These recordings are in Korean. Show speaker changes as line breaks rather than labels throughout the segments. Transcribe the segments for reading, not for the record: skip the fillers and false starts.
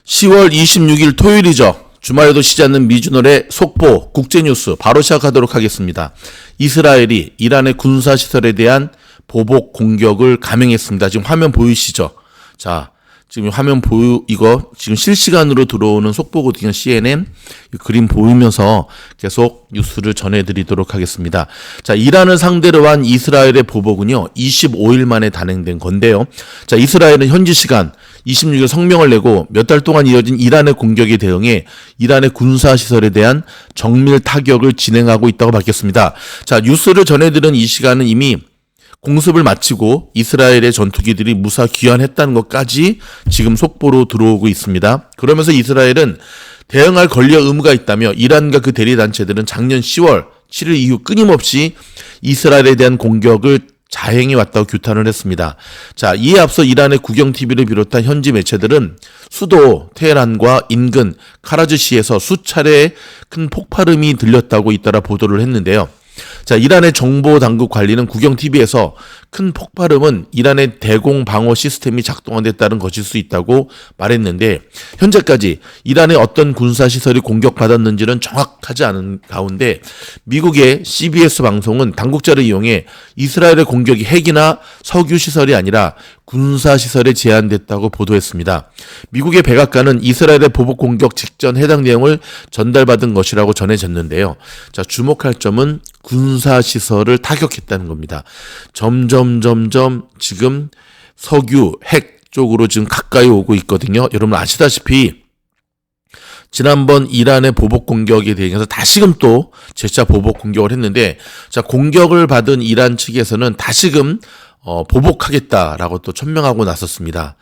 10월 26일 토요일이죠. 주말에도 쉬지 않는 미주널의 속보, 국제뉴스 바로 시작하도록 하겠습니다. 이스라엘이 이란의 군사시설에 대한 보복 공격을 감행했습니다. 지금 화면 보이시죠? 자, 지금 화면 이거 지금 실시간으로 들어오는 속보거든요. CNN. 그림 보이면서 계속 뉴스를 전해드리도록 하겠습니다. 자, 이란을 상대로 한 이스라엘의 보복은요, 25일 만에 단행된 건데요. 자, 이스라엘은 현지 시간 26일 성명을 내고 몇 달 동안 이어진 이란의 공격에 대응해 이란의 군사시설에 대한 정밀 타격을 진행하고 있다고 밝혔습니다. 자, 뉴스를 전해드린 이 시간은 이미 공습을 마치고 이스라엘의 전투기들이 무사 귀환했다는 것까지 지금 속보로 들어오고 있습니다. 그러면서 이스라엘은 대응할 권리와 의무가 있다며 이란과 그 대리단체들은 작년 10월 7일 이후 끊임없이 이스라엘에 대한 공격을 자행해 왔다고 규탄을 했습니다. 자, 이에 앞서 이란의 국영TV를 비롯한 현지 매체들은 수도 테헤란과 인근 카라즈시에서 수차례 큰 폭발음이 들렸다고 잇따라 보도를 했는데요. 자, 이란의 정보 당국 관리는 국영TV에서 큰 폭발음은 이란의 대공 방어 시스템이 작동한 데 따른 것일 수 있다고 말했는데, 현재까지 이란의 어떤 군사시설이 공격받았는지는 정확하지 않은 가운데 미국의 CBS 방송은 당국자를 이용해 이스라엘의 공격이 핵이나 석유시설이 아니라 군사시설에 제한됐다고 보도했습니다. 미국의 백악관은 이스라엘의 보복 공격 직전 해당 내용을 전달받은 것이라고 전해졌는데요. 자, 주목할 점은 군사시설을 타격했다는 겁니다. 점점 지금 석유, 핵 쪽으로 지금 가까이 오고 있거든요. 여러분 아시다시피 지난번 이란의 보복 공격에 대해서 다시금 또 재차 보복 공격을 했는데, 자, 공격을 받은 이란 측에서는 다시금 보복하겠다라고 또 천명하고 나섰습니다.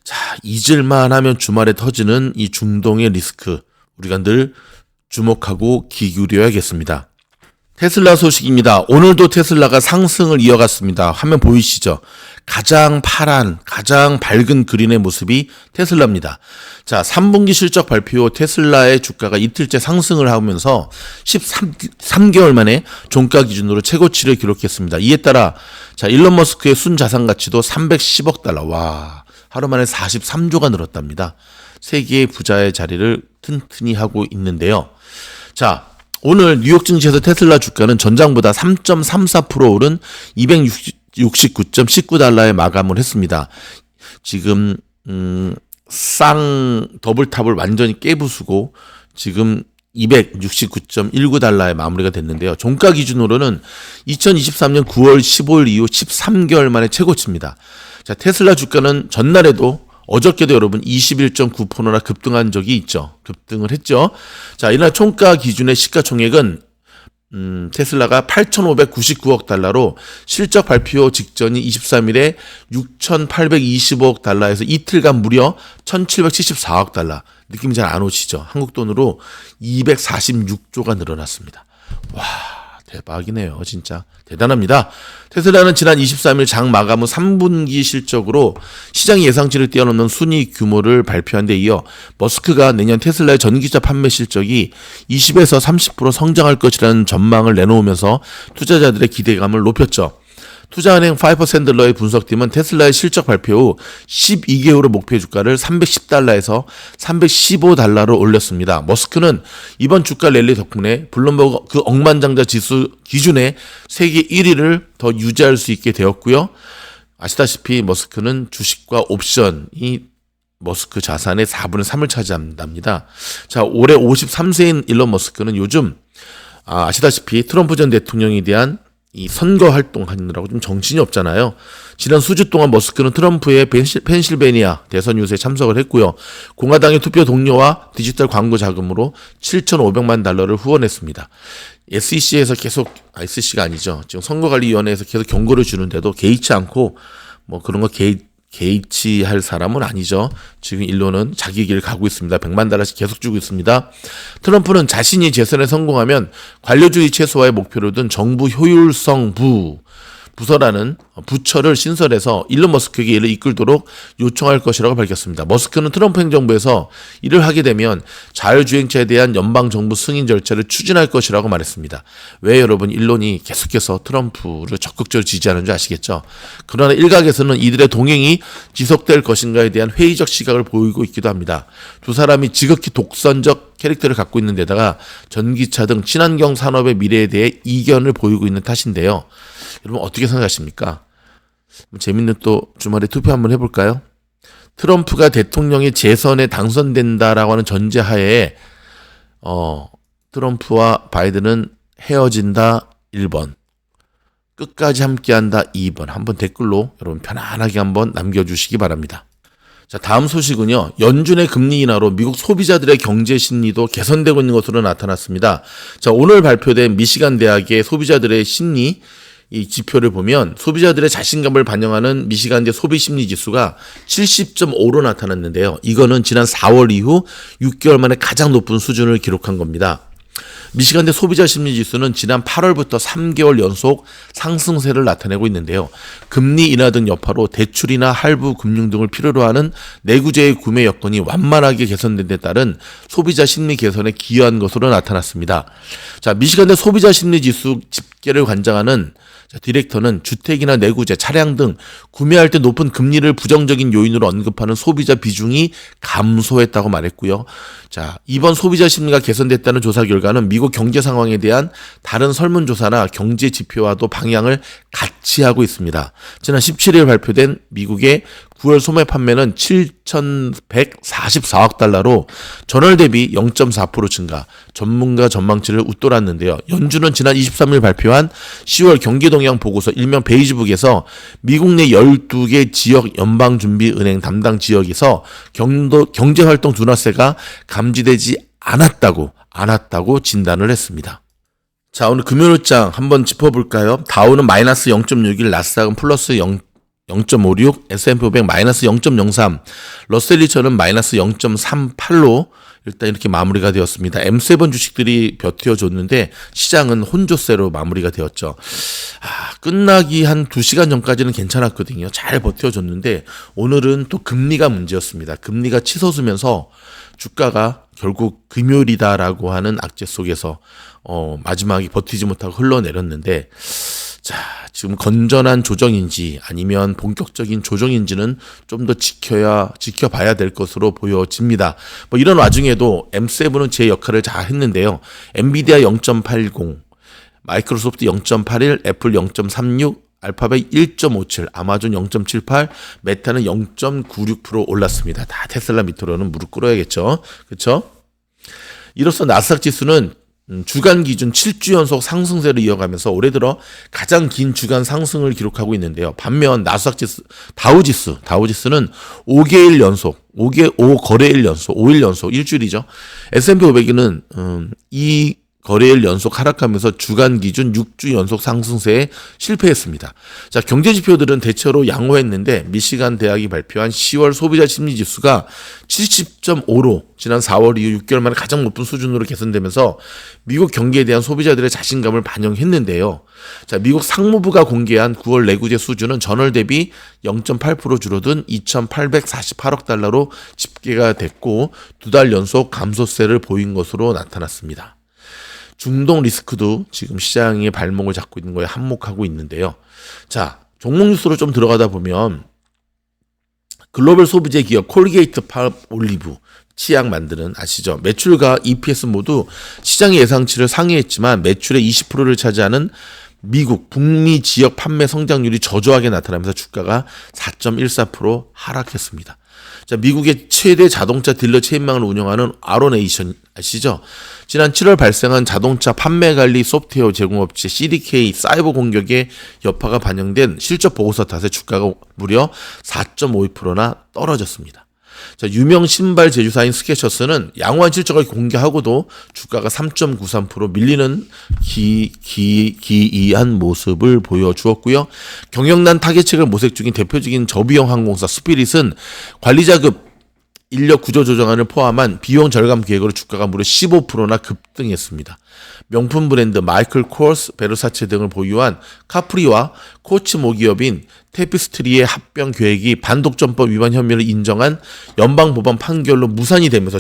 자, 잊을만 하면 주말에 터지는 이 중동의 리스크, 우리가 늘 주목하고 귀 기울여야겠습니다. 테슬라 소식입니다. 오늘도 테슬라가 상승을 이어갔습니다. 화면 보이시죠? 가장 파란, 가장 밝은 그린의 모습이 테슬라입니다. 자, 3분기 실적 발표 후 테슬라의 주가가 이틀째 상승을 하면서 13개월 만에 종가 기준으로 최고치를 기록했습니다. 이에 따라 자, 일론 머스크의 순자산 가치도 310억 달러. 와, 하루 만에 43조가 늘었답니다. 세계의 부자의 자리를 튼튼히 하고 있는데요. 자, 오늘 뉴욕 증시에서 테슬라 주가는 전장보다 3.34% 오른 269.19달러에 마감을 했습니다. 지금 쌍 더블탑을 완전히 깨부수고 지금 269.19달러에 마무리가 됐는데요. 종가 기준으로는 2023년 9월 15일 이후 13개월 만에 최고치입니다. 자, 테슬라 주가는 전날에도 어저께도 여러분 21.9%나 급등한 적이 있죠. 급등을 했죠. 자, 이날 총가 기준의 시가총액은 테슬라가 8,599억 달러로 실적 발표 직전인 23일에 6,825억 달러에서 이틀간 무려 1,774억 달러. 느낌이 잘 안 오시죠? 한국 돈으로 246조가 늘어났습니다. 와, 대박이네요. 진짜 대단합니다. 테슬라는 지난 23일 장 마감 후 3분기 실적으로 시장 예상치를 뛰어넘는 순이익 규모를 발표한 데 이어 머스크가 내년 테슬라의 전기차 판매 실적이 20에서 30% 성장할 것이라는 전망을 내놓으면서 투자자들의 기대감을 높였죠. 투자은행 파이퍼샌들러의 분석팀은 테슬라의 실적 발표 후 12개월 후 목표 주가를 310달러에서 315달러로 올렸습니다. 머스크는 이번 주가 랠리 덕분에 블룸버그 그 억만장자 지수 기준의 세계 1위를 더 유지할 수 있게 되었고요. 아시다시피 머스크는 주식과 옵션이 머스크 자산의 4분의 3을 차지한답니다. 자, 올해 53세인 일론 머스크는 요즘 아시다시피 트럼프 전 대통령에 대한 이 선거 활동하느라고 좀 정신이 없잖아요. 지난 수주 동안 머스크는 트럼프의 펜실베니아 대선 유세에 참석을 했고요. 공화당의 투표 동료와 디지털 광고 자금으로 7,500만 달러를 후원했습니다. SEC에서 계속, SEC가 아니죠. 지금 선거관리위원회에서 계속 경고를 주는데도 개의치 않고 뭐 그런 거 개의치할 사람은 아니죠. 지금 일론은 자기 길을 가고 있습니다. 100만 달러씩 계속 주고 있습니다. 트럼프는 자신이 재선에 성공하면 관료주의 최소화의 목표로 둔 정부 효율성 부서라는 부처를 신설해서 일론 머스크에게 이를 이끌도록 요청할 것이라고 밝혔습니다. 머스크는 트럼프 행정부에서 이를 하게 되면 자율주행차에 대한 연방정부 승인 절차를 추진할 것이라고 말했습니다. 왜 여러분 일론이 계속해서 트럼프를 적극적으로 지지하는 줄 아시겠죠? 그러나 일각에서는 이들의 동행이 지속될 것인가에 대한 회의적 시각을 보이고 있기도 합니다. 두 사람이 지극히 독선적 캐릭터를 갖고 있는 데다가 전기차 등 친환경 산업의 미래에 대해 이견을 보이고 있는 탓인데요. 여러분 어떻게 생각하십니까? 재밌는 또 주말에 투표 한번 해볼까요? 트럼프가 대통령의 재선에 당선된다라고 하는 전제하에 트럼프와 바이든은 헤어진다 1번, 끝까지 함께한다 2번. 한번 댓글로 여러분 편안하게 한번 남겨주시기 바랍니다. 자, 다음 소식은요. 연준의 금리 인하로 미국 소비자들의 경제 심리도 개선되고 있는 것으로 나타났습니다. 자, 오늘 발표된 미시간 대학의 소비자들의 심리 이 지표를 보면 소비자들의 자신감을 반영하는 미시간대 소비심리 지수가 70.5로 나타났는데요. 이거는 지난 4월 이후 6개월 만에 가장 높은 수준을 기록한 겁니다. 미시간대 소비자 심리 지수는 지난 8월부터 3개월 연속 상승세를 나타내고 있는데요. 금리 인하 등 여파로 대출이나 할부 금융 등을 필요로 하는 내구재의 구매 여건이 완만하게 개선된 데 따른 소비자 심리 개선에 기여한 것으로 나타났습니다. 자, 미시간대 소비자 심리 지수 집계를 관장하는 디렉터는 주택이나 내구재, 차량 등 구매할 때 높은 금리를 부정적인 요인으로 언급하는 소비자 비중이 감소했다고 말했고요. 자, 이번 소비자 심리가 개선됐다는 조사 결과는 미국 경제 상황에 대한 다른 설문조사나 경제 지표와도 방향을 같이 하고 있습니다. 지난 17일 발표된 미국의 9월 소매 판매는 7,144억 달러로 전월 대비 0.4% 증가, 전문가 전망치를 웃돌았는데요. 연준은 지난 23일 발표한 10월 경기동향 보고서 일명 베이지북에서 미국 내 12개 지역 연방준비은행 담당 지역에서 경제활동 둔화세가 감지되지 않았다고 진단을 했습니다. 자, 오늘 금요일장 한번 짚어볼까요? 다우는 마이너스 0.61, 나스닥은 플러스 0.56, S&P 500 마이너스 0.03, 러셀 2000은 마이너스 0.38로 일단 이렇게 마무리가 되었습니다. M7 주식들이 버텨줬는데 시장은 혼조세로 마무리가 되었죠. 끝나기 한 2시간 전까지는 괜찮았거든요. 잘 버텨줬는데 오늘은 또 금리가 문제였습니다. 금리가 치솟으면서 주가가 결국 금요일이다라고 하는 악재 속에서 마지막에 버티지 못하고 흘러내렸는데, 자, 지금 건전한 조정인지 아니면 본격적인 조정인지는 좀 더 지켜봐야 될 것으로 보여집니다. 뭐 이런 와중에도 M7은 제 역할을 잘 했는데요. 엔비디아 0.80, 마이크로소프트 0.81, 애플 0.36, 알파벳 1.57, 아마존 0.78, 메타는 0.96% 올랐습니다. 다 테슬라 밑으로는 무릎 꿇어야겠죠. 그렇죠? 이로써 나스닥 지수는 주간 기준 7주 연속 상승세를 이어가면서 올해 들어 가장 긴 주간 상승을 기록하고 있는데요. 반면 나스닥 지수, 다우지수는 5개일 연속, 5거래일 연속, 5일 연속, 일주일이죠. S&P 500은 이 거래일 연속 하락하면서 주간 기준 6주 연속 상승세에 실패했습니다. 자, 경제 지표들은 대체로 양호했는데 미시간 대학이 발표한 10월 소비자 심리 지수가 70.5로 지난 4월 이후 6개월 만에 가장 높은 수준으로 개선되면서 미국 경기에 대한 소비자들의 자신감을 반영했는데요. 자, 미국 상무부가 공개한 9월 내구재 수준은 전월 대비 0.8% 줄어든 2,848억 달러로 집계가 됐고 2달 연속 감소세를 보인 것으로 나타났습니다. 중동 리스크도 지금 시장의 발목을 잡고 있는 거에 한몫하고 있는데요. 자, 종목 뉴스로 좀 들어가다 보면 글로벌 소비재 기업 콜게이트 팔올리브 치약 만드는 아시죠? 매출과 EPS 모두 시장의 예상치를 상회했지만 매출의 20%를 차지하는 미국 북미 지역 판매 성장률이 저조하게 나타나면서 주가가 4.14% 하락했습니다. 자, 미국의 최대 자동차 딜러 체인망을 운영하는 아로네이션 아시죠? 지난 7월 발생한 자동차 판매 관리 소프트웨어 제공업체 CDK 사이버 공격의 여파가 반영된 실적 보고서 탓에 주가가 무려 4.52%나 떨어졌습니다. 자, 유명 신발 제조사인 스케쳐스는 양호한 실적을 공개하고도 주가가 3.93% 밀리는 기이한 모습을 보여주었고요. 경영난 타겟책을 모색 중인 대표적인 저비용 항공사 스피릿은 관리자급 인력 구조 조정안을 포함한 비용 절감 계획으로 주가가 무려 15%나 급등했습니다. 명품 브랜드 마이클 코어스, 베르사체 등을 보유한 카프리와 코치 모기업인 테피스트리의 합병 계획이 반독점법 위반 혐의를 인정한 연방법원 판결로 무산이 되면서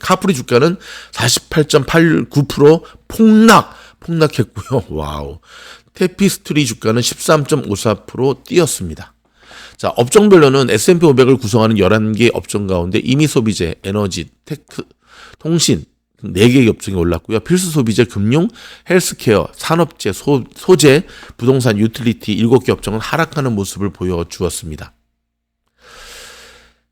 카프리 주가는 48.89% 폭락했고요. 와우. 테피스트리 주가는 13.54% 뛰었습니다. 자, 업종별로는 S&P 500을 구성하는 11개 업종 가운데 임의 소비재, 에너지, 테크, 통신 4개의 업종이 올랐고요. 필수 소비재, 금융, 헬스케어, 산업재, 소재, 부동산, 유틸리티 7개 업종은 하락하는 모습을 보여주었습니다.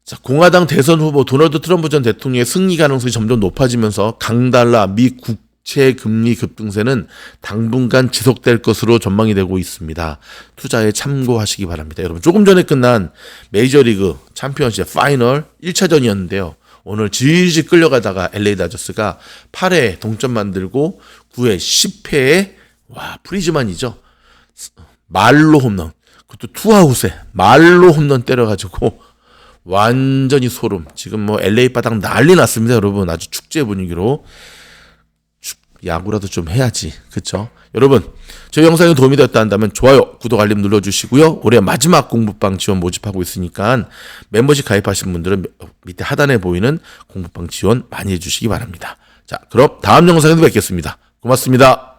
자, 공화당 대선 후보 도널드 트럼프 전 대통령의 승리 가능성이 점점 높아지면서 강달러, 미 국채 금리 급등세는 당분간 지속될 것으로 전망이 되고 있습니다. 투자에 참고하시기 바랍니다. 여러분, 조금 전에 끝난 메이저리그 챔피언십 파이널 1차전이었는데요. 오늘 질질 끌려가다가 LA 다저스가 8회 동점 만들고 9회 10회에 프리즈만이죠. 말로 홈런. 그것도 투아웃에 말로 홈런 때려가지고 완전히 소름. 지금 뭐 LA 바닥 난리 났습니다, 여러분. 아주 축제 분위기로. 야구라도 좀 해야지. 그쵸? 여러분, 저희 영상이 도움이 되었다 한다면 좋아요, 구독, 알림 눌러주시고요. 올해 마지막 공부방 지원 모집하고 있으니까 멤버십 가입하신 분들은 밑에 하단에 보이는 공부방 지원 많이 해주시기 바랍니다. 자, 그럼 다음 영상에도 뵙겠습니다. 고맙습니다.